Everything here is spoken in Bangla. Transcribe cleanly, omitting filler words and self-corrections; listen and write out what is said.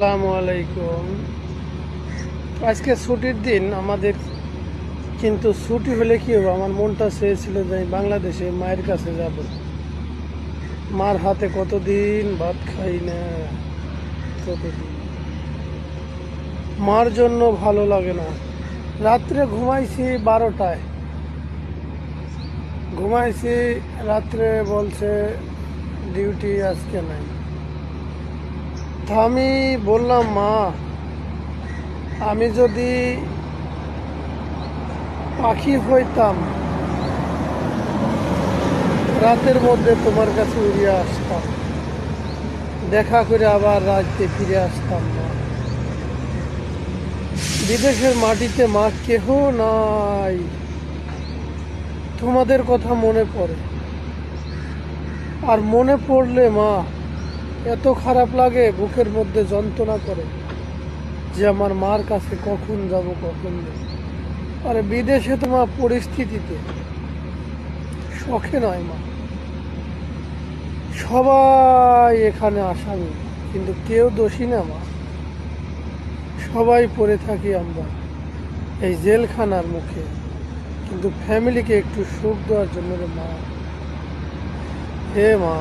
আসসালামু আলাইকুম। আজকে ছুটির দিন আমাদের, কিন্তু ছুটি হলে কি হবে, আমার মনটা চেয়েছিল যে আমি বাংলাদেশে মায়ের কাছে যাব। মার হাতে কতদিন ভাত খাই না, কতদিন মার জন্য ভালো লাগে না। রাত্রে ঘুমাইছি 12টায়, ঘুমাইছি রাত্রে, বলছে ডিউটি আজকে নাই। তা আমি বললাম, মা আমি যদি পাখি হইতাম রাতের মধ্যে তোমার কাছে উড়িয়ে আসতাম, দেখা করে আবার রাজ্যে ফিরে আসতাম না। বিদেশের মাটিতে মা কেহ নাই, তোমাদের কথা মনে পড়ে। আর মনে পড়লে মা এত খারাপ লাগে, বুকের মধ্যে যন্ত্রণা করে যে আমার মার কাছে কখন যাব, কখন যাব। আরে বিদেশে তোমার পরিস্থিতিতে শখে নয় মা, সবাই এখানে আসামি, কিন্তু কেউ দোষী না মা। সবাই পড়ে থাকি আমরা এই জেলখানার মুখে, কিন্তু ফ্যামিলিকে একটু সুখ দেওয়ার জন্য রে মা, হে মা।